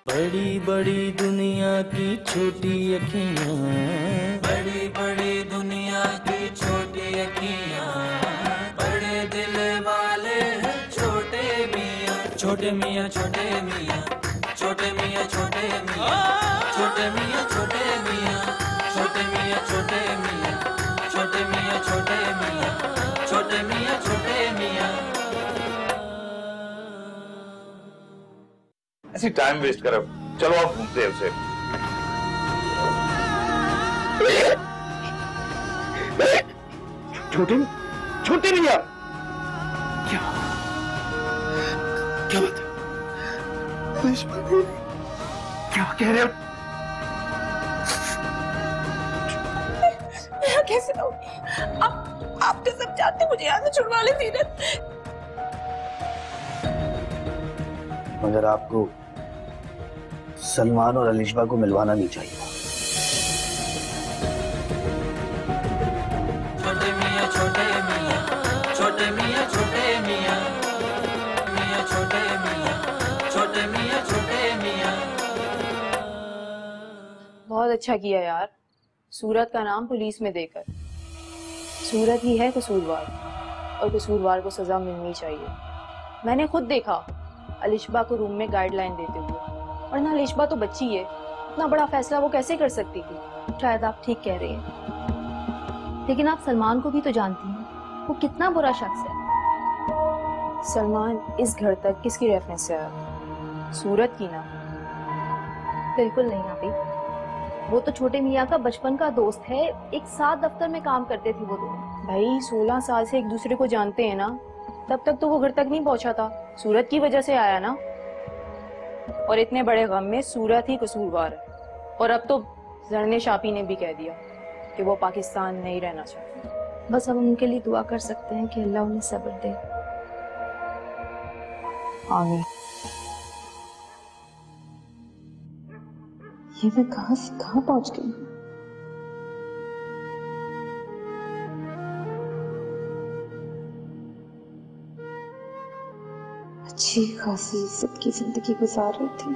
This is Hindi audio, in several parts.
बड़ी बड़ी दुनिया की छोटी अखियाँ, बड़ी बड़ी दुनिया की छोटी अखियाँ, बड़े दिल वाले हैं छोटे मियाँ। छोटे मियाँ छोटे मियाँ, छोटे मियाँ छोटे मियाँ, छोटे मियाँ छोटे मियाँ, छोटे मियाँ छोटे मियाँ, छोटे मियाँ छोटे मियाँ, छोटे मियाँ छोटे मियाँ। ऐसी टाइम वेस्ट कर, चलो आप घूमते हैं उसे। छोटे छोटे भैया, क्या क्या बात है? क्या कह रहे हो? मैं कैसे रहूंगी? आप तो सब जानते, मुझे यहाँ से छुड़वा ले सीरत। मगर आपको सलमान और अलिशबा को मिलवाना नहीं चाहिए। छोटे मियाँ छोटे मियाँ, छोटे मियाँ छोटे मियाँ, मियाँ छोटे मियाँ, छोटे मियाँ छोटे मियाँ। बहुत अच्छा किया यार, सूरत का नाम पुलिस में देकर। सूरत ही है कसूरवार, और कसूरवार को सजा मिलनी चाहिए। मैंने खुद देखा अलिशबा को रूम में गाइडलाइन देते हुए, और ना अलिशबा तो बच्ची है, इतना बड़ा फैसला वो कैसे कर सकती थी। शायद आप ठीक कह रही हैं, लेकिन आप सलमान को भी तो जानती हैं, वो कितना बुरा शख्स है। सलमान इस घर तक किसकी रेफरेंस से आया? सूरत की ना? बिल्कुल नहीं अभी, वो तो छोटे मियाँ का बचपन का दोस्त है, एक साथ दफ्तर में काम करते थे वो दोनों। भाई 16 साल से एक दूसरे को जानते हैं ना, तब तक तो वो घर तक नहीं पहुंचा था। सूरत की वजह से आया ना, और इतने बड़े गम में सूरत ही कसूरवार है। और अब तो जरने शापी ने भी कह दिया कि वो पाकिस्तान नहीं रहना चाहते। बस हम उनके लिए दुआ कर सकते हैं कि अल्लाह उन्हें सब्र दे। आमीन। ये मैं कहां से कहां पहुंच गई? अच्छी खासी इज्जत की जिंदगी गुजार रही थी।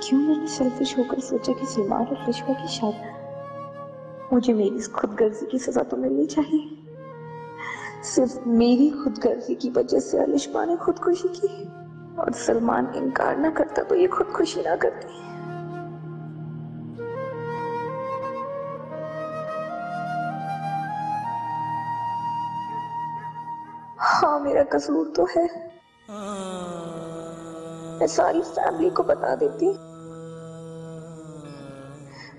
क्यों मैंने सेल्फिश होकर सोचा कि सलमान और अलिशबा की शादी, मुझे मेरी इस खुदगर्जी की सजा तो मिलनी चाहिए। सिर्फ मेरी खुदगर्जी की वजह से अलिशबा ने खुदकुशी की, और सलमान इनकार ना करता तो ये खुदकुशी ना करती। हाँ, मेरा कसूर तो है। मैं सारी फैमिली को बता देती,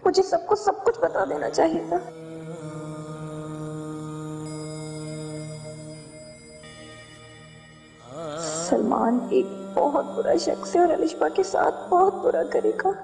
मुझे सबको सब कुछ बता देना चाहिए था। सलमान एक बहुत बुरा शख्स है और अलिशबा के साथ बहुत बुरा करेगा।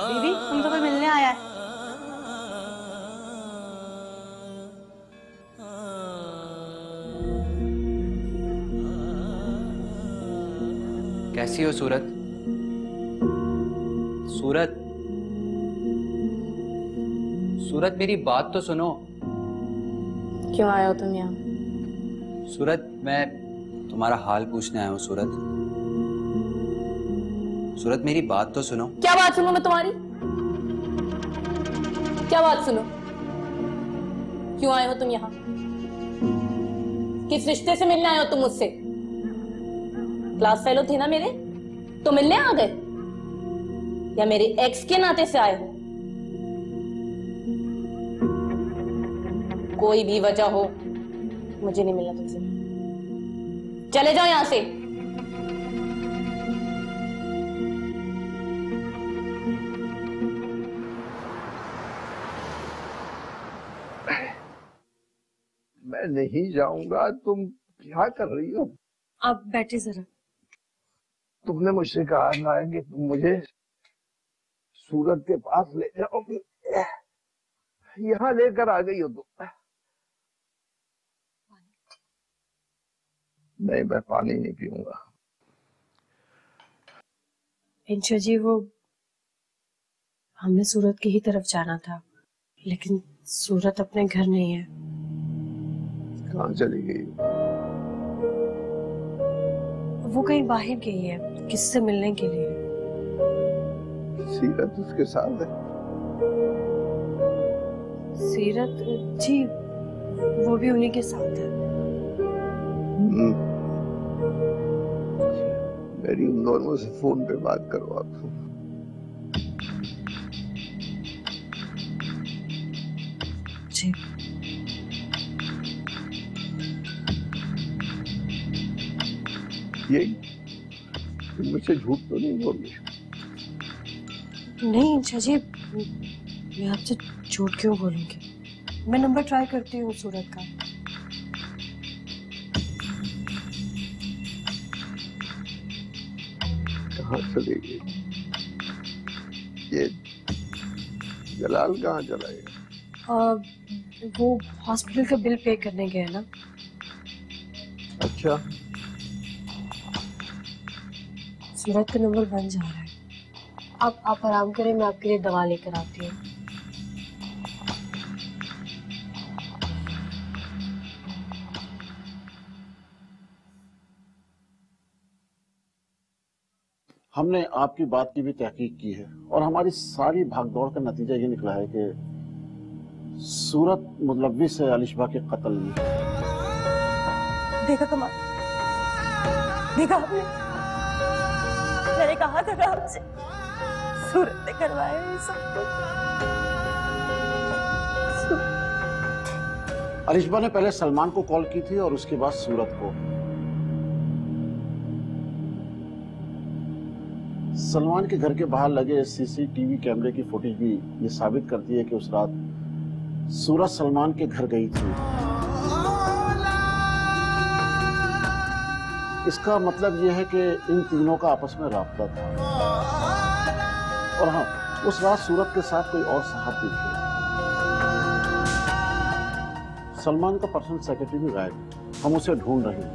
दीदी, तुमसे कोई मिलने आया है। कैसी हो सूरत? सूरत, सूरत मेरी बात तो सुनो। क्यों आए हो तुम यहाँ? सूरत, मैं तुम्हारा हाल पूछने आया हूँ। सूरत, सूरत मेरी बात तो सुनो। क्या बात सुनूं मैं तुम्हारी? क्या बात सुनो? क्यों आए हो तुम यहाँ? किस रिश्ते से मिलने आए हो तुम मुझसे? क्लास फेलो थे ना मेरे, तो मिलने आ गए? या मेरे एक्स के नाते से आए हो? कोई भी वजह हो, मुझे नहीं मिलना तुमसे। चले जाओ यहां से। मैं नहीं जाऊंगा। तुम क्या कर रही हो? आप बैठे जरा। तुमने मुझसे कहा ना कि तुम मुझे सूरत के पास ले जाओगी, यहाँ लेकर आ गई हो तुम। नहीं, मैं पानी नहीं पीऊंगा। इंशा जी, वो हमने सूरत की ही तरफ जाना था, लेकिन सूरत अपने घर नहीं है। कहाँ चली गई? वो कहीं बाहर गई है, किससे मिलने के लिए। सीरत उसके साथ है? सीरत जी, वो भी उन्हीं के साथ है। मेरी उन दोनों से फोन पे बात करो आप। जी। ये मुझसे झूठ तो नहीं बोल रही? नहीं इंशा जी, मैं आपसे झूठ क्यों बोलूंगी। मैं नंबर ट्राई करती हूँ सूरत का। कहाँ चली गई? ये जलाल कहाँ चला गया? वो हॉस्पिटल का बिल पे करने गए ना। अच्छा, सूरत का नंबर बन जा रहा है। आप आराम करें, मैं आपके लिए दवा लेकर आती हूँ। हमने आपकी बात की भी तहकीक की है और हमारी सारी भागदौड़ का नतीजा ये निकला है कि सूरत मुलव्विस है अलिशबा के कत्ल में। देखा कमाल, देखा आपने? मैंने कहा था ना आपसे, सूरत ने करवाया ये सब कुछ। अलिशबा ने पहले सलमान को कॉल की थी और उसके बाद सूरत को। सलमान के घर के बाहर लगे सीसीटीवी कैमरे की फुटेज भी ये साबित करती है कि उस रात सूरत सलमान के घर गई थी। इसका मतलब यह है कि इन तीनों का आपस में राब्ता था। और हाँ, उस रात सूरत के साथ कोई और साहब भी थे। सलमान का पर्सनल सेक्रेटरी भी गायब है, हम उसे ढूंढ रहे हैं।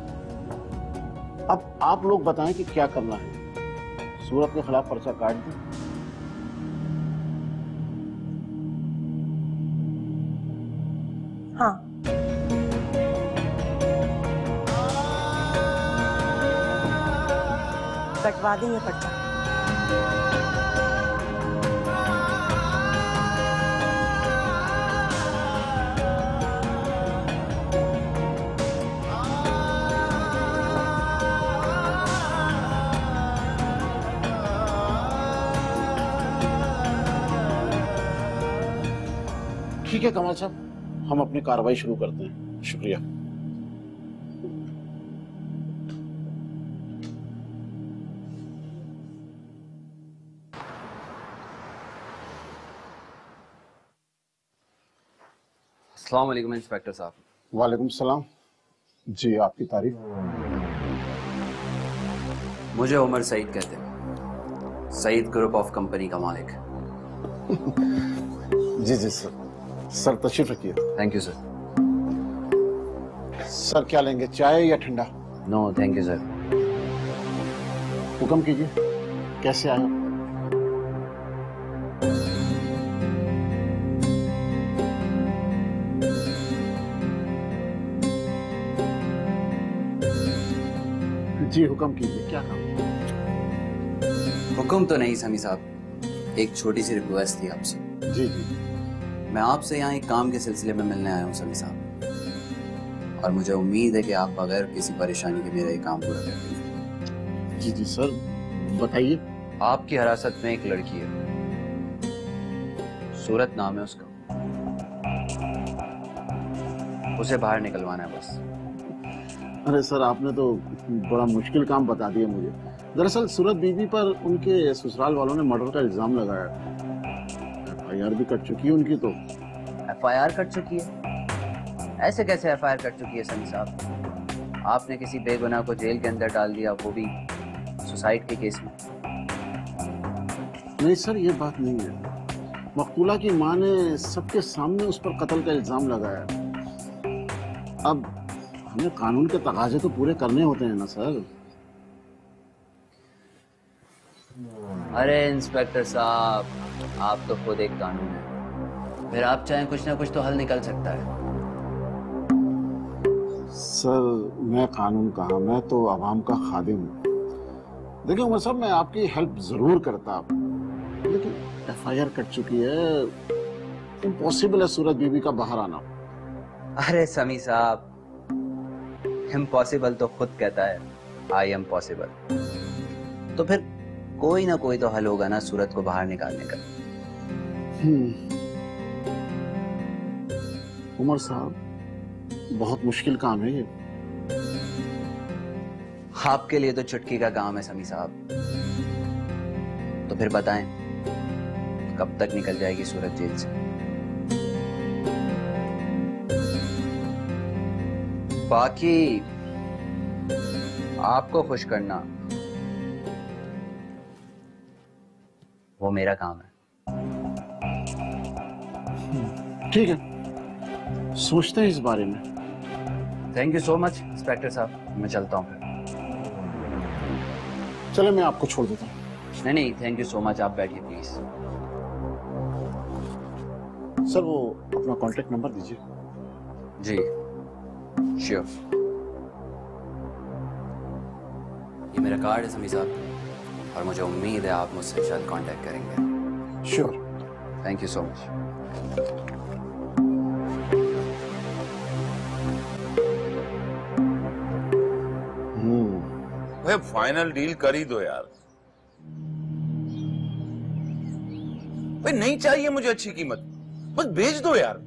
अब आप लोग बताएं कि क्या करना है। सूरत के खिलाफ पर्चा काट दें? हाँ, कटवा देंगे पर्चा। ठीक है कमाल साहब, हम अपनी कार्रवाई शुरू करते हैं। शुक्रिया। अस्सलाम वालेकुम इंस्पेक्टर साहब। वालेकुम सलाम। जी, आपकी तारीफ। मुझे उमर सईद कहते हैं, सईद ग्रुप ऑफ कंपनी का मालिक। जी जी सर। सर तशरीफ रखिए। Thank you sir. सर क्या लेंगे, चाय या ठंडा? No thank you sir. हुक्म कीजिए, कैसे आए? जी हुक्म कीजिए, क्या काम? हुक्म तो नहीं समी साहब, एक छोटी सी रिक्वेस्ट थी आपसे। जी जी। मैं आपसे यहाँ एक काम के सिलसिले में मिलने आया हूँ समी साहब, और मुझे उम्मीद है कि आप बगैर किसी परेशानी के मेरा ये काम पूरा कर देंगे। जी जी सर, बताइए। आपकी हिरासत में एक लड़की है, सूरत नाम है उसका, उसे बाहर निकलवाना है बस। अरे सर, आपने तो बड़ा मुश्किल काम बता दिया मुझे। दरअसल सूरत बीबी पर उनके ससुराल वालों ने मर्डर का इल्जाम लगाया। FIR भी कट चुकी है उनकी। तो FIR कट चुकी है? ऐसे कैसे FIR कट चुकी है सनी साहब? आपने किसी बेगुनाह को जेल के अंदर डाल दिया, वो भी सुसाइड के केस में। नहीं सर, ये बात नहीं है। मकबूला की मां ने सबके सामने उस पर कत्ल का इल्जाम लगाया। अब हमें कानून के तकाजे तो पूरे करने होते हैं ना सर। अरे इंस्पेक्टर साहब, आप तो खुद एक कानून है, फिर आप चाहें कुछ ना कुछ तो हल निकल सकता है। सर मैं कानून कहाँ, मैं तो आवाम का खादिम हूँ। देखिए उमर साहब, मैं आपकी हेल्प जरूर करता, लेकिन FIR कट चुकी है। इम्पॉसिबल है सूरत बीबी का बाहर आना। अरे समी साहब, इम्पॉसिबल तो खुद कहता है आई एम पॉसिबल। तो फिर कोई ना कोई तो हल होगा ना सूरत को बाहर निकालने का। उमर साहब, बहुत मुश्किल काम है ये। आपके लिए तो चुटकी का काम है समी साहब। तो फिर बताएं, कब तक निकल जाएगी सूरत जेल से? बाकी आपको खुश करना वो मेरा काम है। ठीक है, सोचते हैं इस बारे में। Thank you so much inspector साहब, मैं चलता हूँ फिर। चले, मैं आपको छोड़ देता हूँ। नहीं, थैंक यू सो मच, आप बैठिए प्लीज। सर वो अपना कॉन्टेक्ट नंबर दीजिए। जी श्योर। ये मेरा कार्ड है समी साहब, और मुझे उम्मीद है आप मुझसे जल्द कांटेक्ट करेंगे। Sure. Thank you so much. भाई फाइनल डील कर ही दो यार। भाई नहीं चाहिए मुझे अच्छी कीमत, बस बेच दो यार।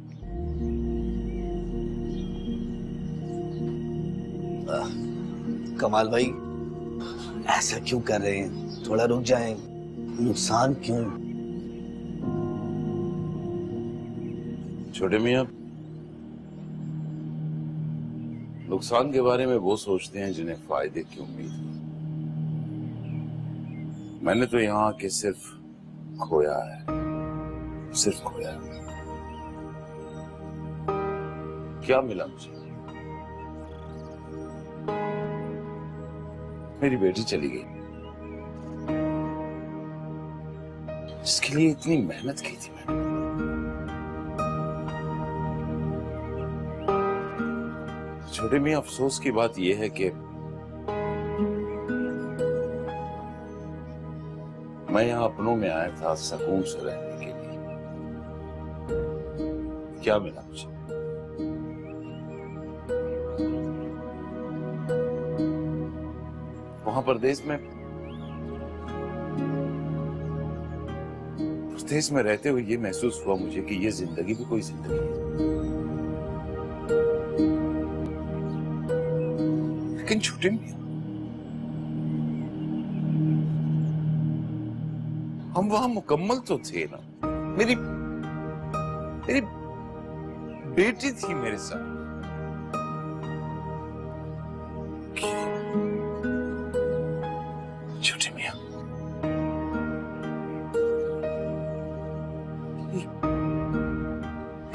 कमाल भाई, ऐसा क्यों कर रहे हैं? थोड़ा रुक जाएं। नुकसान क्यों? छोटे मियां, नुकसान के बारे में वो सोचते हैं जिन्हें फायदे की उम्मीद है। मैंने तो यहां आके सिर्फ खोया है, सिर्फ खोया है। क्या मिला मुझे? मेरी बेटी चली गई, जिसके लिए इतनी मेहनत की थी मैंने। छोटे मियां, अफसोस की बात यह है कि मैं यहां अपनों में आया था सुकून से रहने के लिए। क्या मिला मुझे? वहां परदेश में रहते हुए ये महसूस हुआ मुझे कि ये जिंदगी भी कोई जिंदगी है। लेकिन छोटे मियां, हम वहां मुकम्मल तो थे ना। मेरी बेटी थी मेरे साथ। छोटे मियां,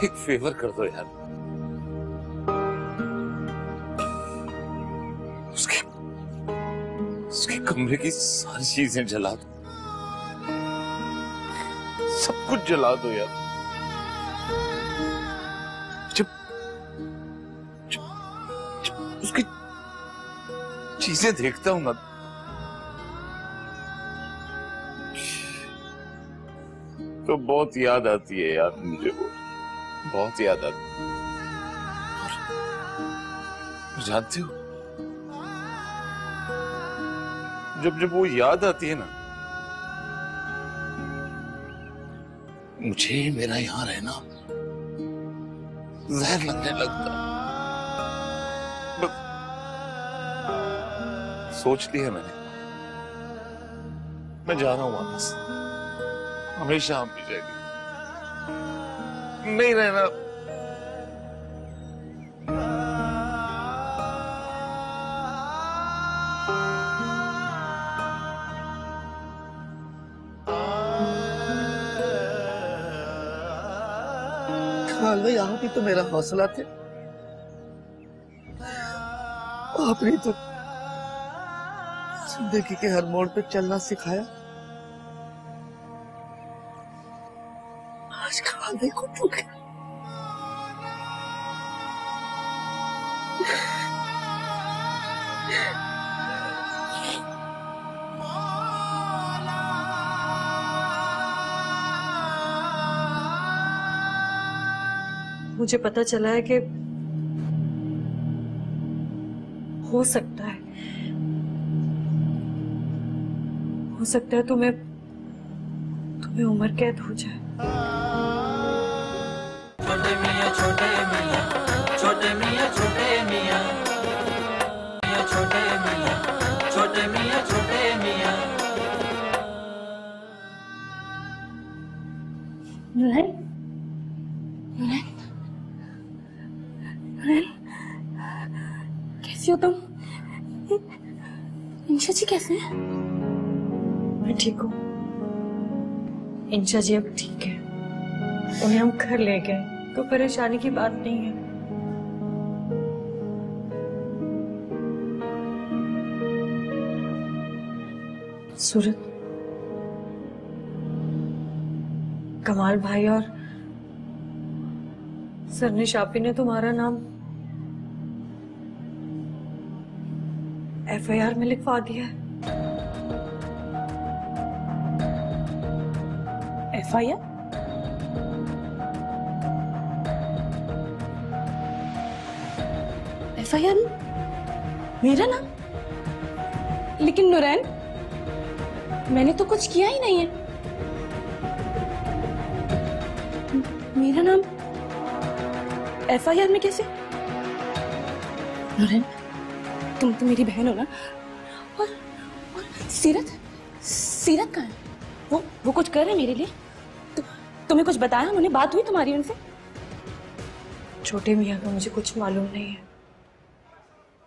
एक फेवर कर दो यार, उसके कमरे की सारी चीजें जला दो, सब कुछ जला दो यार। जब उसकी चीजें देखता हूं ना, तो बहुत याद आती है यार मुझे, वो बहुत याद आती है। और जानते हो, जब वो याद आती है ना, मुझे मेरा यहाँ रहना जहर लगने लगता। बस सोच लिया मैंने, मैं जा रहा हूं वापस, हमेशा हम भी जाएंगे, नहीं रहना। भाई आप ही तो मेरा हौसला थे, आपने तो जिंदगी के हर मोड़ पे चलना सिखाया। आज खाने को भूखे। मुझे पता चला है कि हो सकता है तुम्हें उम्र कैद हो जाए। छोटे मियाँ छोटे मियाँ, छोटे मियाँ छोटे मियाँ, छोटे मियाँ छोटे मियाँ छोटे मियाँ। नूरन, कैसी हो तुम? इंशा जी कैसे हैं? मैं ठीक हूँ। इंशा जी अब ठीक है, उन्हें हम घर ले गए तो परेशानी की बात नहीं है। सूरत, कमाल भाई और सरनिश आपी ने तुम्हारा नाम FIR में लिखवा दिया है। FIR? FIR? मेरा नाम? लेकिन नूरैन, मैंने तो कुछ किया ही नहीं है। मेरा नाम FIR में कैसे? नूरैन, तुम तो मेरी बहन हो ना। और सीरत कहाँ है? वो कुछ कर रहे मेरे लिए? तुम्हें कुछ बताया उन्होंने? बात हुई तुम्हारी उनसे? छोटे मियाँ का मुझे कुछ मालूम नहीं है,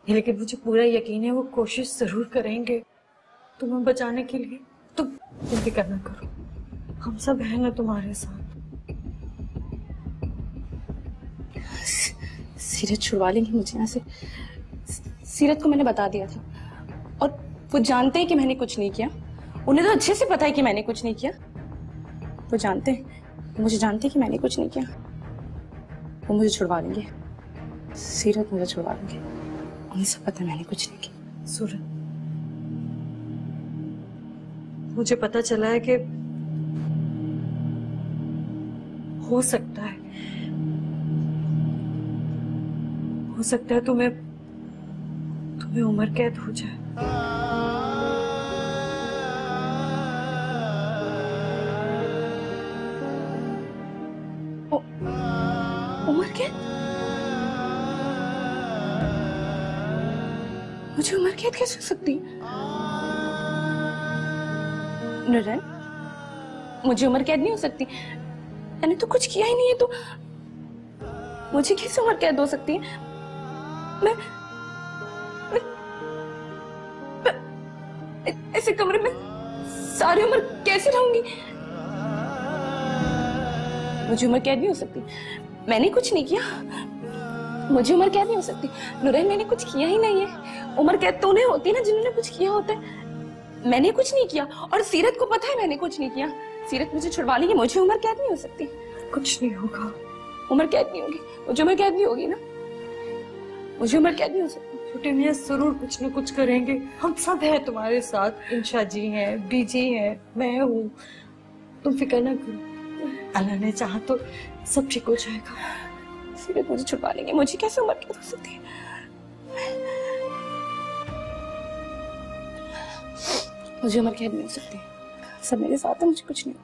लेकिन मुझे पूरा यकीन है वो कोशिश जरूर करेंगे तुम्हें बचाने के लिए। तुम फिक्र ना करो, हम सब हैं ना तुम्हारे साथ। सीरत छुड़वा लेंगे मुझे यहाँ से। सीरत को मैंने बता दिया था और वो जानते हैं कि मैंने कुछ नहीं किया। उन्हें तो अच्छे से पता है कि मैंने कुछ नहीं किया। वो जानते हैं, मुझे जानते हैं कि मैंने कुछ नहीं किया। वो मुझे छुड़वा लेंगे, सीरत मुझे छुड़वा लेंगे। उन्हें सब पता है मैंने कुछ नहीं किया। सूरत, मुझे पता चला है कि हो सकता है तुम्हें उम्र कैद हो जाए। उम्र कैद? मुझे उम्र कैद कैसे हो सकती है? नूरैन, मुझे उम्र कैद नहीं हो सकती। मैंने तो कुछ किया ही नहीं है, तो मुझे कैसे उम्र कैद हो सकती है? मैं ऐसे कमरे में सारी उम्र कैसे रहूंगी? मुझे उम्र कैद नहीं हो सकती। मैंने कुछ नहीं किया, मुझे उम्र कैद नहीं हो सकती। नूरैन, मैंने कुछ किया ही नहीं है। उम्र कैद तो उन्हें होती है ना जिन्होंने कुछ किया होता है। मैंने कुछ नहीं किया और सीरत को पता है मैंने कुछ नहीं किया। सीरत मुझे छुड़वा लेगी, मुझे उम्र कैद नहीं हो सकती। कुछ नहीं होगा, उम्र कैद नहीं होगी। मुझे उम्र कैद नहीं होगी ना, मुझे उम्र कैद नहीं हो सकती। छोटे मियाँ जरूर कुछ न कुछ करेंगे, हम सब हैं तुम्हारे साथ। इंशा जी हैं, बीजी हैं, मैं हूँ, तुम फिक्र ना करो। अल्लाह ने चाहा तो सब ठीक हो जाएगा। सीरत मुझे छुड़वा लेंगे, मुझे कैसे उम्र कैद हो सकती है? मुझे उम्र कैद नहीं हो सकती। सब मेरे साथ है, मुझे कुछ नहीं।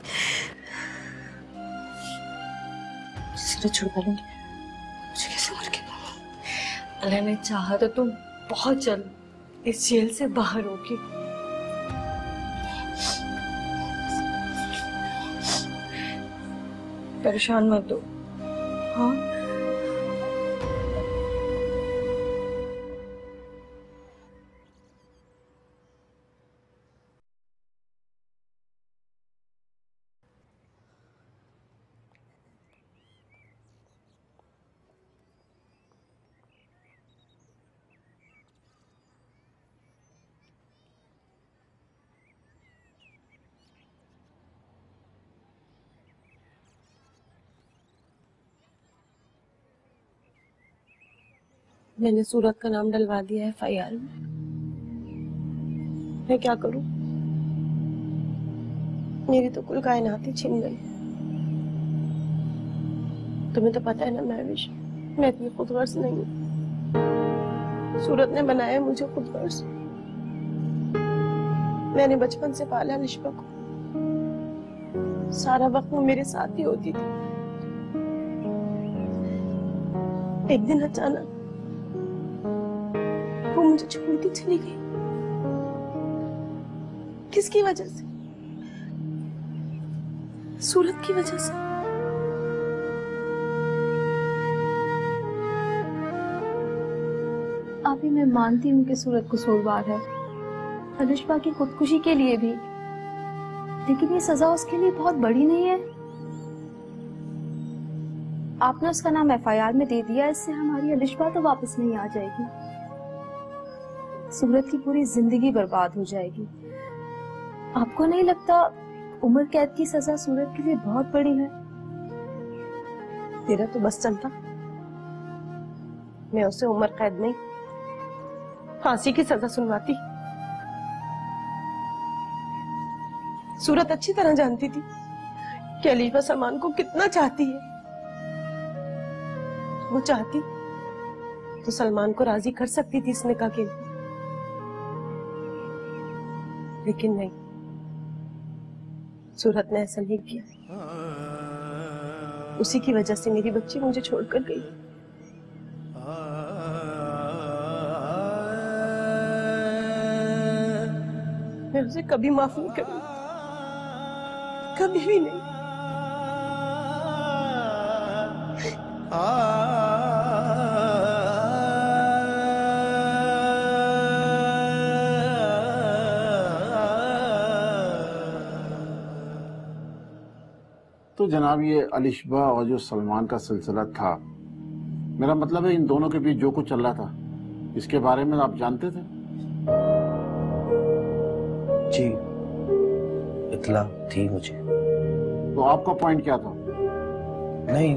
सूरज छुड़वा लूंगी। मुझे कैसे मर के अल्लाह ने चाहा तो तुम बहुत जल्द इस जेल से बाहर होगी। परेशान मत हो। हाँ मैंने सूरत का नाम डलवा दिया है FIR में। मैं क्या करूं? मेरी तो कुल कायनात ही छिन गई। तुम्हें तो पता है ना महविश, मैं इतनी खुदगर्ज नहीं हूं। सूरत ने बनाया मुझे खुदगर्ज। मैंने बचपन से पाला निष्पा को। सारा वक्त वो मेरे साथ ही होती थी। एक दिन अचानक वो मुझे छोड़ के चली गई। किसकी वजह से? सूरत की वजह से। अभी मैं मानती हूँ कि सूरत कसूरवार है, अलिशबा की खुदकुशी के लिए भी, लेकिन ये सजा उसके लिए बहुत बड़ी नहीं है। आपने उसका नाम FIR में दे दिया, इससे हमारी अलिशबा तो वापस नहीं आ जाएगी। सूरत की पूरी जिंदगी बर्बाद हो जाएगी। आपको नहीं लगता उम्र कैद की सजा सूरत के लिए बहुत बड़ी है? तेरा तो बस चलता, मैं उसे उम्र कैद नहीं, फांसी की सजा सुनवाती। सूरत अच्छी तरह जानती थी कि अलीशबा सलमान को कितना चाहती है। वो चाहती तो सलमान को राजी कर सकती थी इस निकाह के लिए, लेकिन नहीं, सूरत ने ऐसा नहीं किया। उसी की वजह से मेरी बच्ची मुझे छोड़कर गई। मैं उसे कभी माफ नहीं करूंगी, कभी भी नहीं। तो जनाब, ये अलिशबा और जो सलमान का सिलसिला था, मेरा मतलब है इन दोनों के बीच जो कुछ चल रहा था, इसके बारे में आप जानते थे? जी, इत्ला थी मुझे। तो आपका पॉइंट क्या था? नहीं,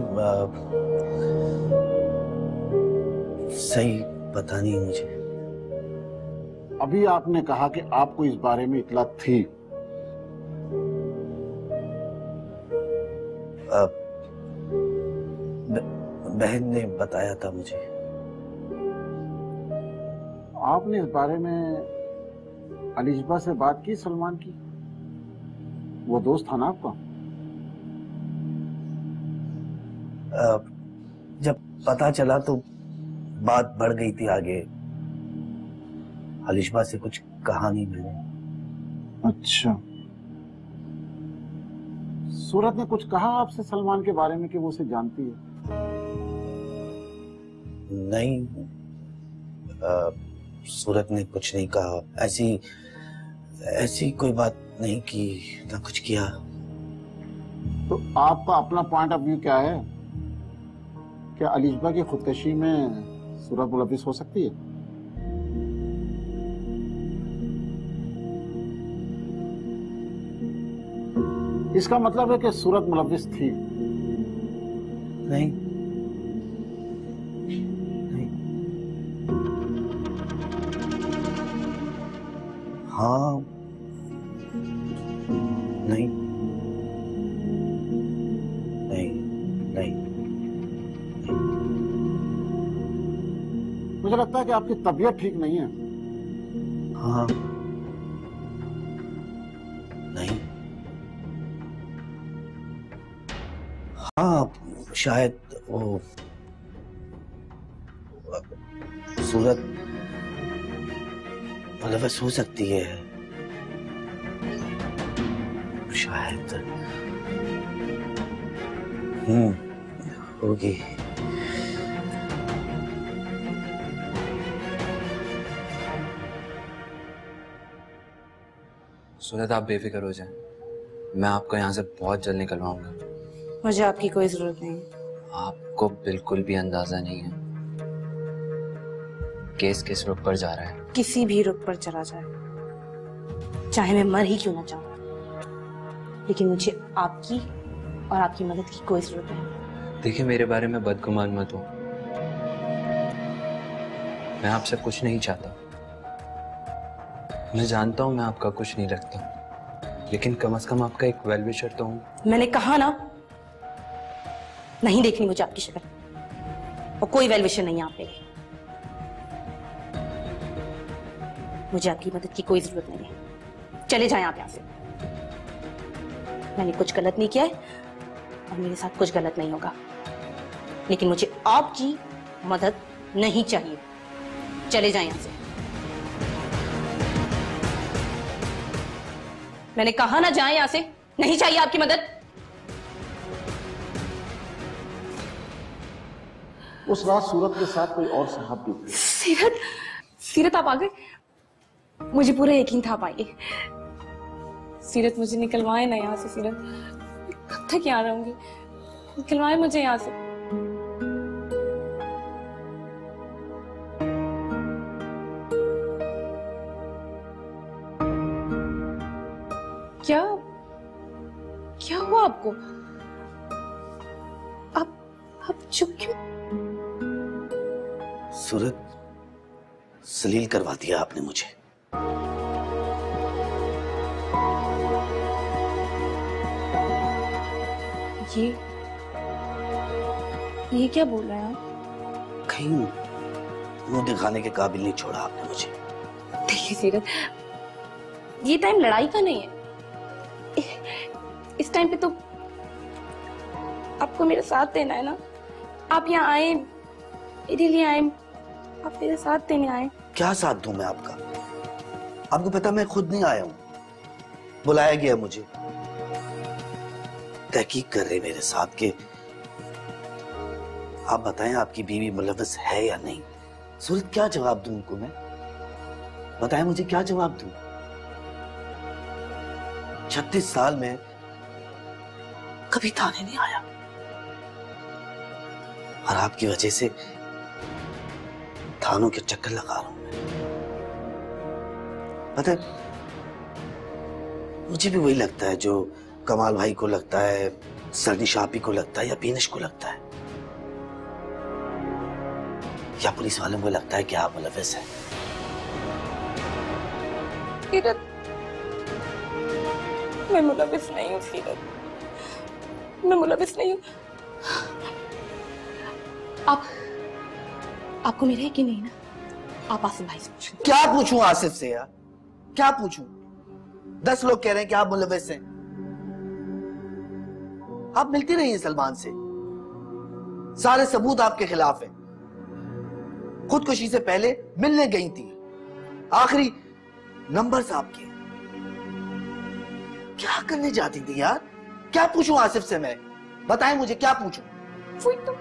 सही पता नहीं मुझे। अभी आपने कहा कि आपको इस बारे में इत्ला थी। बहन ने बताया था मुझे। आपने इस बारे में अलिशबा से बात की सलमान की? वो दोस्त था ना आपका? जब पता चला तो बात बढ़ गई थी आगे। अलिशबा से कुछ कहा नहीं मैंने। अच्छा, सूरत ने कुछ कहा आपसे सलमान के बारे में कि वो उसे जानती है? नहीं, सूरत ने कुछ नहीं कहा। ऐसी कोई बात नहीं की, ना कुछ किया। तो आपका अपना पॉइंट ऑफ व्यू क्या है? क्या अलिशबा की खुदकशी में सूरत मुलविस हो सकती है? इसका मतलब है कि सूरत मुलविस थी? नहीं, हाँ, नहीं, नहीं, नहीं। मुझे लगता है कि आपकी तबीयत ठीक नहीं है। हाँ, नहीं, हाँ, शायद वो सूरत मुलव्वस हो सकती है, शायद होगी। सूरत आप बेफिक्र हो जाएं, मैं आपको यहाँ से बहुत जल्द निकलवाऊंगा। मुझे आपकी कोई जरूरत नहीं। आपको बिल्कुल भी अंदाजा नहीं है केस किस रुख पर जा रहा है। किसी भी रुख पर चला जाए, चाहे मैं मर ही क्यों ना जाऊं, लेकिन मुझे आपकी और आपकी मदद की कोई जरूरत नहीं। देखिए, मेरे बारे में बदगुमान मत हो, मैं आपसे कुछ नहीं चाहता। मैं जानता हूं मैं आपका कुछ नहीं रखता, लेकिन कम से कम आपका एक वेल विशर तो हूं। मैंने कहा ना, नहीं देखनी मुझे आपकी शक्ल, और कोई वेल विशर नहीं है आप पे। मुझे आपकी मदद की कोई जरूरत नहीं है, चले जाएं आप यहां से। मैंने कुछ गलत नहीं किया है और मेरे साथ कुछ गलत नहीं होगा, लेकिन मुझे आपकी मदद नहीं चाहिए। चले जाएं यहां से। मैंने कहा ना, जाएं यहां से, नहीं चाहिए आपकी मदद। उस रात सूरत के साथ कोई और साहब भी थे। सीरत, सीरत आप आ गए, मुझे पूरा यकीन था आप आएंगे। सीरत मुझे निकलवाए ना यहाँ से। सीरत कब तक यहाँ रहूंगी, निकलवाए मुझे यहाँ से। क्या क्या हुआ आपको? आप चुप क्यों? सूरत, सलील करवा दिया आपने मुझे। ये क्या बोल रहे हैं आप? कहीं मुंह दिखाने के काबिल नहीं छोड़ा आपने मुझे। देखिए सीरत, ये टाइम लड़ाई का नहीं है। इस टाइम पे तो आपको मेरा साथ देना है ना। आप यहाँ आए, मेरे लिए आए, आप मेरा साथ देने आए। क्या साथ दूं मैं आपका? आपको पता मैं खुद नहीं आया हूं, बुलाया गया मुझे। तहकीक कर रहे मेरे साथ के आप बताएं आपकी बीवी मुलव्वस है या नहीं। सूरत, क्या जवाब दूं उनको मैं? बताएं मुझे, क्या जवाब दूं? 36 साल में कभी थाने नहीं आया और आपकी वजह से थानों के चक्कर लगा रहा हूं मैं। पता है, मुझे भी वही लगता है जो कमाल भाई को लगता है, सरनिशापी को लगता है, या बीनिश को लगता है, या पुलिस वालों को लगता है कि आप मुलव्वस हैं। सीरत, मैं मुलव्वस नहीं हूँ। सीरत, मैं मुलव्वस नहीं हूँ। आपको मेरा यकीन नहीं ना? आप आसिफ भाई से पूछें। क्या पूछूं आसिफ से यार, क्या पूछूं? 10 लोग कह रहे हैं कि आप मुलव्वस हैं। आप मिलती रही हैं सलमान से, सारे सबूत आपके खिलाफ हैं। खुदकुशी से पहले मिलने गई थी, आखिरी नंबर्स आपके। क्या करने जाती थी यार? क्या पूछूं आसिफ से मैं? बताएं मुझे, क्या पूछूं? तो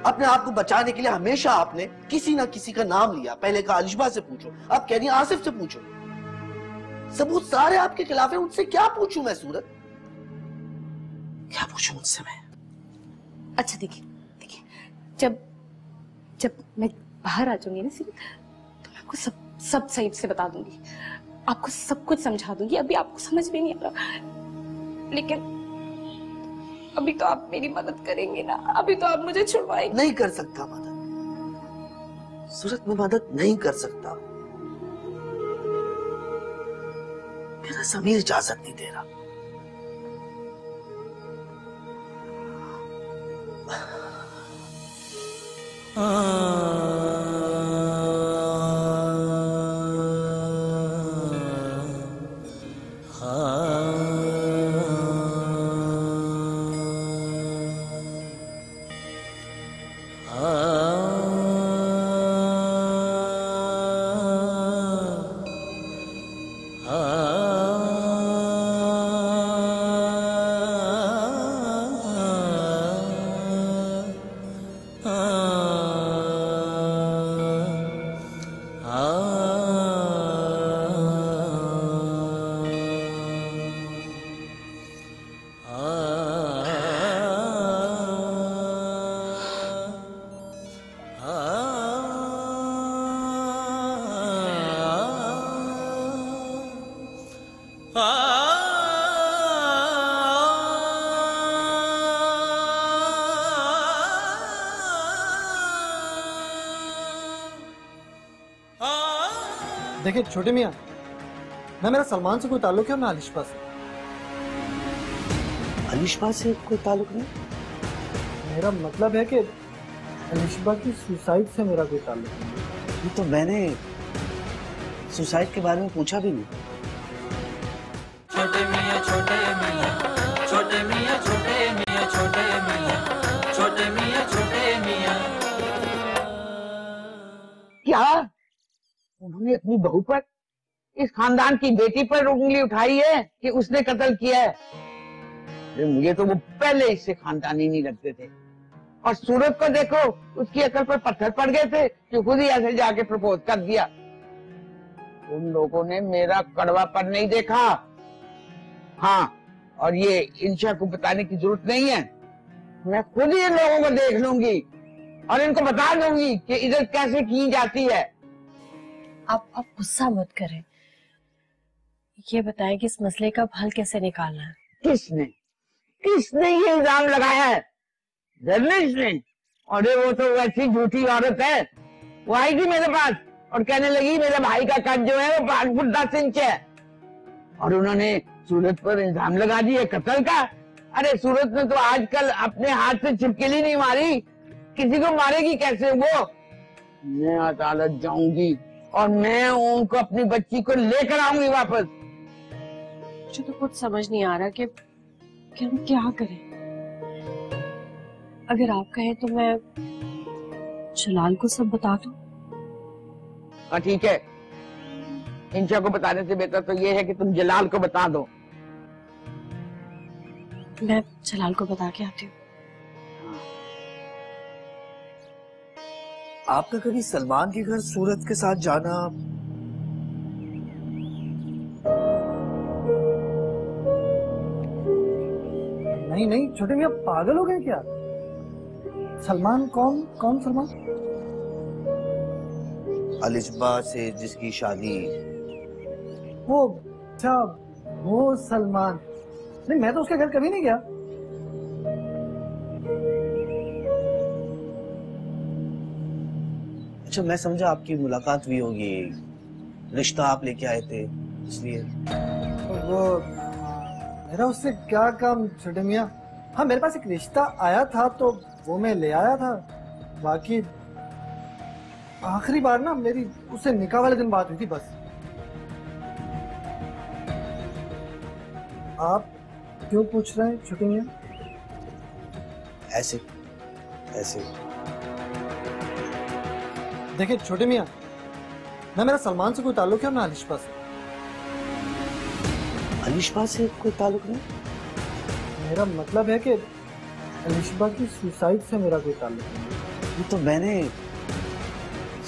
अपने आप को बचाने के लिए हमेशा आपने किसी ना किसी का नाम लिया। पहले कहा अलिशबा से पूछो, अब कह रही आसिफ से पूछो। सबूत सारे आपके खिलाफ है, उनसे क्या पूछूं मैं? सूरत, क्या पूछूं उनसे मैं? अच्छा देखिए, जब मैं बाहर आ जाऊंगी ना सीरत, तो मैं आपको सब सही से बता दूंगी, आपको सब कुछ समझा दूंगी। अभी आपको समझ भी नहीं आ रहा, लेकिन अभी तो आप मेरी मदद करेंगे ना? अभी तो आप मुझे छुड़वाएंगे। नहीं कर सकता मदद सूरत, मैं मदद नहीं कर सकता। मेरा ज़मीर इजाजत नहीं दे रहा। देखिए छोटे मियाँ, ना मेरा सलमान से कोई ताल्लुक है ना अलिशबा से। अलिशबा से कोई ताल्लुक नहीं? मेरा मतलब है कि अलिशबा की सुसाइड से मेरा कोई ताल्लुक नहीं। ये तो मैंने सुसाइड के बारे में पूछा भी नहीं। छोटे मियाँ छोटे मियाँ छोटे मियाँ छोटे मियाँ छोटे मियाँ छोटे मियाँ छोटे मियाँ। क्या उन्होंने अपनी बहू पर, इस खानदान की बेटी पर उंगली उठाई है कि उसने कत्ल किया है? मुझे तो वो पहले इससे खानदानी नहीं लगते थे। और सूरत को देखो, उसकी अकल पर पत्थर पड़ गए थे कि खुद ही ऐसे जाके प्रपोज कर दिया। उन लोगों ने मेरा कड़वापन नहीं देखा। हाँ, और ये इंशा को बताने की जरूरत नहीं है। मैं खुद ही इन लोगों को देख लूंगी और इनको बता दूंगी कि इज्जत कैसे की जाती है। आप गुस्सा मत करें। ये बताएं कि इस मसले का हल कैसे निकालना है? किसने ये इल्जाम लगाया है? जर्नलिस्ट ने। अरे वो तो वैसी झूठी औरत है। वो आई थी मेरे पास और कहने लगी मेरे भाई का कद जो है वो 5 फुट 10 इंच है। और उन्होंने सूरत पर इल्जाम लगा दिया कत्ल का। अरे सूरत ने तो आजकल अपने हाथ से छिपकली नहीं मारी, किसी को मारेगी कैसे वो? मैं अदालत जाऊंगी और मैं उनको अपनी बच्ची को लेकर आऊंगी वापस। मुझे तो कुछ समझ नहीं आ रहा कि हम क्या करें। अगर आप कहें तो मैं जलाल को सब बता दूं। हाँ ठीक है, इंशा को बताने से बेहतर तो ये है कि तुम जलाल को बता दो। मैं जलाल को बता के आती हूँ। आपका कभी सलमान के घर सूरत के साथ जाना? नहीं छोटे मियाँ, पागल हो गए क्या? सलमान कौन सलमान? अलिशबा से जिसकी शादी। वो अच्छा, वो सलमान। नहीं, मैं तो उसके घर कभी नहीं गया। अच्छा, मैं समझा आपकी मुलाकात हुई होगी, रिश्ता आप लेके आए थे इसलिए। वो मेरा उससे क्या काम छोटे मियाँ? हाँ, मेरे पास एक रिश्ता आया था तो वो मैं ले आया था। बाकी आखिरी बार ना मेरी उससे निकाह वाले दिन बात हुई थी बस। आप क्यों पूछ रहे हैं छोटे मियाँ? ऐसे देखिए छोटे मियाँ, ना मेरा सलमान से कोई ताल्लुक है ना अलिशबा से। अलिशबा से कोई ताल्लुक नहीं? मेरा मतलब है कि अलिशबा की सुसाइड से मेरा कोई ताल्लुक नहीं। ये तो मैंने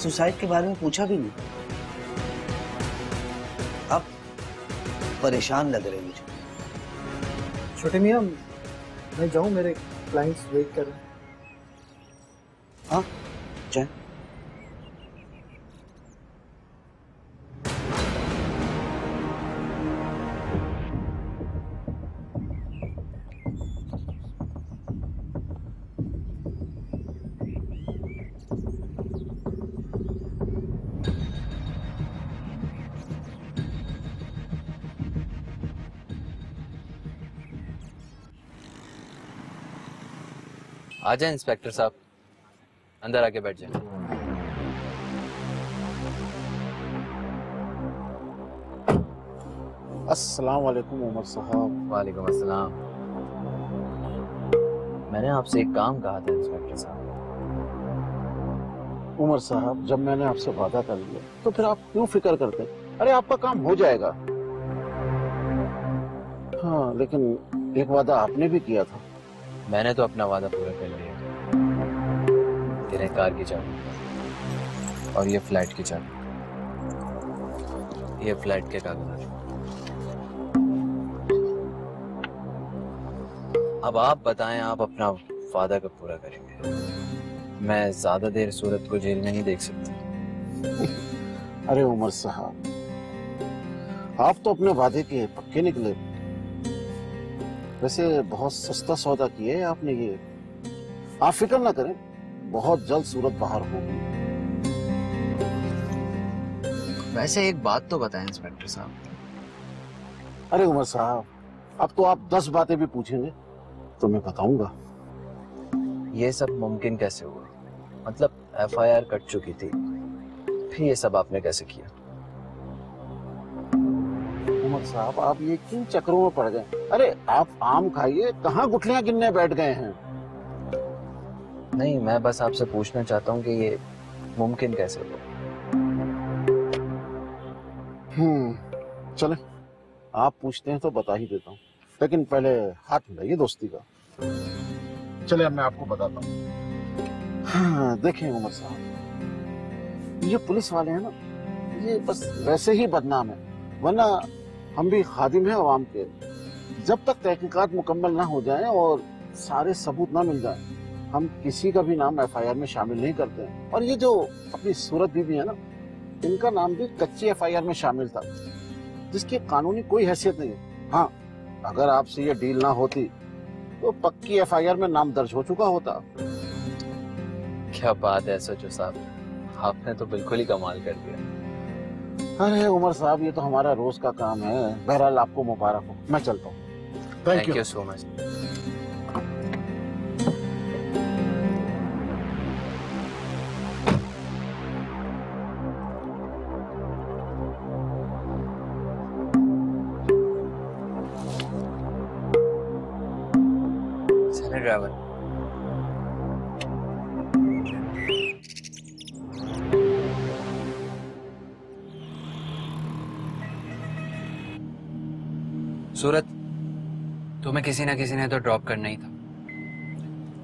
सुसाइड के बारे में पूछा भी नहीं। आप परेशान लग रहे मुझे। छोटे मियाँ, मैं जाऊं, मेरे क्लाइंट्स वेट कर रहे हैं। हाँ जाए। आ जाए इंस्पेक्टर साहब, अंदर आके बैठ जाए। अस्सलाम वालेकुम उमर साहब। वालेकुम अस्सलाम। मैंने आपसे एक काम कहा था इंस्पेक्टर साहब। उमर साहब, जब मैंने आपसे वादा कर लिया तो फिर आप क्यों फिक्र करते? अरे आपका काम हो जाएगा। हाँ, लेकिन एक वादा आपने भी किया था। मैंने तो अपना वादा पूरा कर लिया। तेरे कार की चाबी और ये फ्लैट की चाबी, ये फ्लैट के कागजात। अब आप बताएं, आप अपना वादा कब पूरा करेंगे? मैं ज्यादा देर सूरत को जेल में नहीं देख सकता। अरे उमर साहब, आप तो अपने वादे के पक्के निकले। वैसे बहुत सस्ता सौदा किया है आपने ये। आप फिक्र ना करें, बहुत जल्द सूरत बाहर होगी। वैसे एक बात तो बताएं इंस्पेक्टर साहब। अरे उमर साहब, अब तो आप 10 बातें भी पूछेंगे तो मैं बताऊंगा। ये सब मुमकिन कैसे हुआ? मतलब एफआईआर कट चुकी थी, फिर ये सब आपने कैसे किया? उमर साहब, आप ये किन चक्रों में पड़ गए? अरे आप आम खाइए, कहाँ गुठलियां गिनने बैठ गए हैं? नहीं, मैं बस आपसे पूछना चाहता हूँ कि ये मुमकिन कैसे हुआ। चले, आप पूछते हैं तो बता ही देता हूँ, लेकिन पहले हाथ मिलाइए दोस्ती का। चले अब मैं आपको बताता हूँ। हाँ, देखें उमर साहब, ये पुलिस वाले हैं ना, ये बस वैसे ही बदनाम है, वरना हम भी खादिम हैं अवाम के। जब तक तहकीकात मुकम्मल ना हो जाए और सारे सबूत ना मिल जाए, हम किसी का भी नाम एफआईआर में शामिल नहीं करते हैं। और ये जो अपनी सूरत बीबी है ना, इनका नाम भी कच्ची एफआईआर में शामिल था, जिसकी कानूनी कोई हैसियत नहीं है। हाँ, अगर आपसे ये डील ना होती तो पक्की एफआईआर में नाम दर्ज हो चुका होता। क्या बात है एसएचओ साहब, आपने तो बिल्कुल ही कमाल कर दिया। अरे उमर साहब, ये तो हमारा रोज का काम है। बहरहाल आपको मुबारक हो, मैं चलता हूँ। Thank you so much. Driver, Surat, तुम्हें किसी ना किसी ने तो ड्रॉप करना ही था,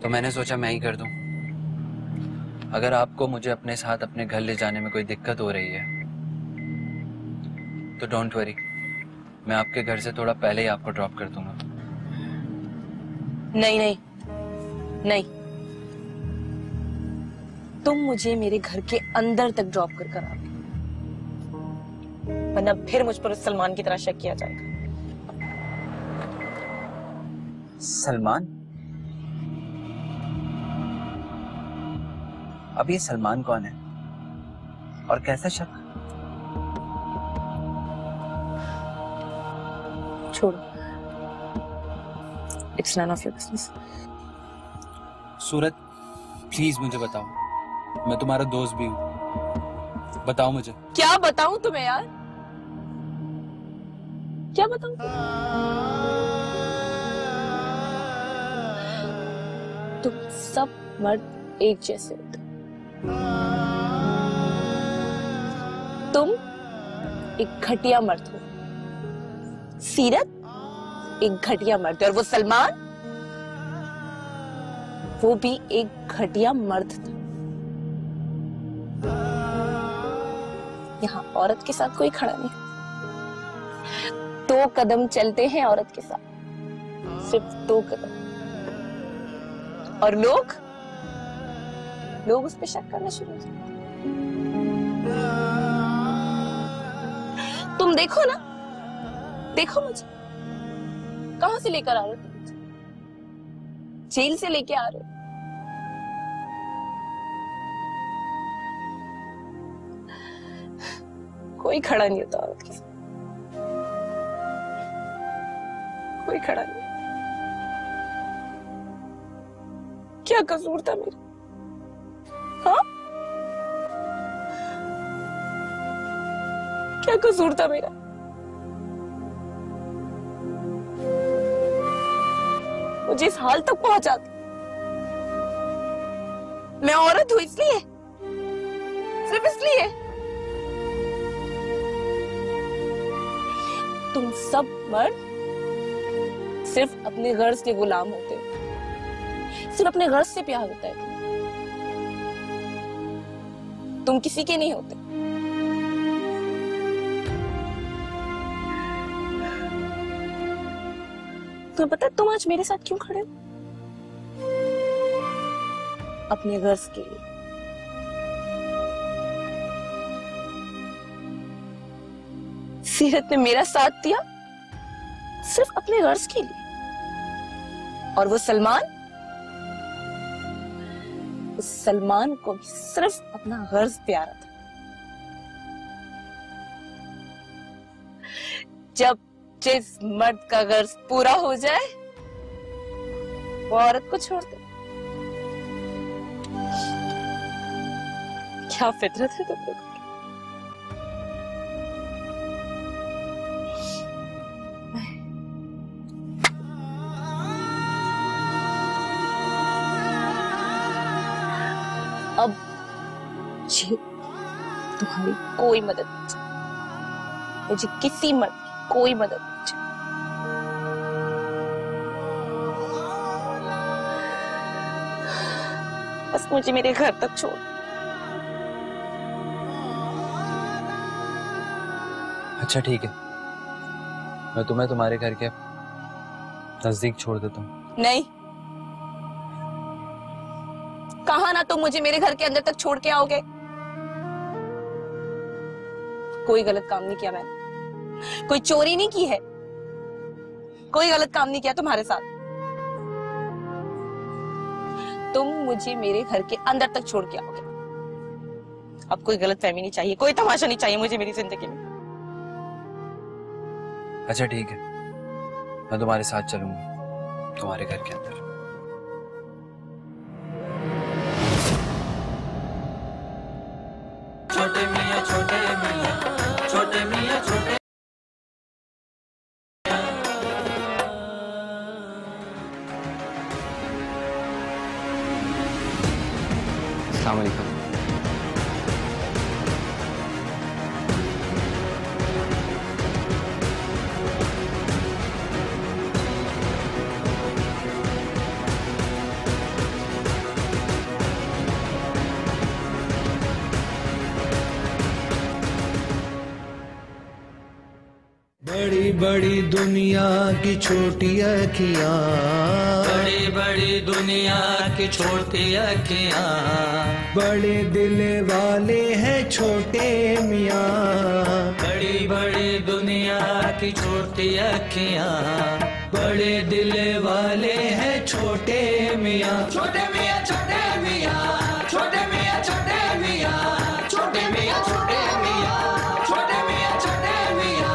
तो मैंने सोचा मैं ही कर दूं। अगर आपको मुझे अपने साथ अपने घर ले जाने में कोई दिक्कत हो रही है तो डोंट वरी, मैं आपके घर से थोड़ा पहले ही आपको ड्रॉप कर दूंगा। नहीं नहीं नहीं, तुम मुझे मेरे घर के अंदर तक ड्रॉप कर कर आओगे, वरना फिर मुझ पर उस सलमान की तरह शक किया जाएगा। सलमान? अब ये सलमान कौन है और कैसा शक? छोड़ो, it's none of your business. सूरत, प्लीज मुझे बताओ, मैं तुम्हारा दोस्त भी हूँ, बताओ मुझे। क्या बताऊं तुम्हें यार, क्या बताऊं? तुम सब मर्द एक जैसे होते, तुम एक घटिया मर्द हो, सीरत एक घटिया मर्द है, और वो सलमान, वो भी एक घटिया मर्द था। यहाँ औरत के साथ कोई खड़ा नहीं, 2 कदम चलते हैं औरत के साथ, सिर्फ 2 कदम, और लोग उस पे शक करना शुरू हो जाते। तुम देखो ना, देखो मुझे, कहां से लेकर आ रहे हो तुम मुझे? जेल से लेके आ रहे हो। कोई खड़ा नहीं होता औरत के साथ, कोई खड़ा नहीं। क्या कसूर था मेरा? हाँ, क्या कसूर था मेरा? मुझे इस हाल तक पहुंचा दी। मैं औरत हूं इसलिए, सिर्फ इसलिए। तुम सब मर्द सिर्फ अपने गर्ज के गुलाम होते हो, सिर्फ अपने गर्ज से प्यार होता है। तुम किसी के नहीं होते। तुम्हें पता है तुम आज मेरे साथ क्यों खड़े हो? अपने गर्ज के लिए। सीरत ने मेरा साथ दिया सिर्फ अपने गर्ज के लिए, और वो सलमान, उस सलमान को भी सिर्फ अपना गर्ज प्यारा था। जब जिस मर्द का गर्ज पूरा हो जाए वो औरत को छोड़ दे। क्या फितरत है तुम लोगों की। अब मुझे तुम्हारी कोई मदद नहीं चाहिए, मुझे किसी मर्द की कोई मदद नहीं चाहिए। बस मुझे मेरे घर तक छोड़। अच्छा ठीक है, मैं तुम्हें तुम्हारे घर के नजदीक छोड़ देता हूँ। नहीं, कहा ना तुम मुझे मेरे घर के अंदर तक छोड़ के आओगे। कोई गलत काम नहीं किया मैंने, कोई चोरी नहीं की है, कोई गलत काम नहीं किया तुम्हारे साथ। तुम मुझे मेरे घर के अंदर तक छोड़ के आओगे। अब कोई गलतफहमी नहीं चाहिए, कोई तमाशा नहीं चाहिए मुझे मेरी जिंदगी में। अच्छा ठीक है, मैं तुम्हारे साथ चलूंगा तुम्हारे घर के अंदर। छोटे मियाँ छोटे मियाँ छोटे मियाँ छोटे। अस्सलाम वालेकुम। बड़ी बड़ी दुनिया की छोटी अखियाँ, बड़ी बड़ी दुनिया की छोटी अखियाँ, बड़े दिल वाले हैं छोटे मियाँ। बड़ी बड़ी दुनिया की छोटी अखियाँ, बड़े दिल वाले हैं छोटे मियाँ। छोटे मियाँ छोटे मियाँ छोटे मियाँ छोटे मियाँ छोटे मियाँ छोटे मियाँ छोटे मियाँ छोटे मियाँ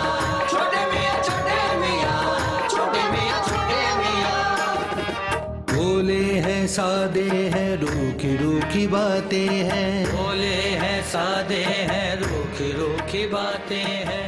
छोटे मियाँ छोटे मियाँ छोटे मियाँ छोटे मियाँ। भोले हैं सादे हैं रूखी रूखी बातें हैं, भोले हैं सादे हैं रूखी रूखी बातें हैं।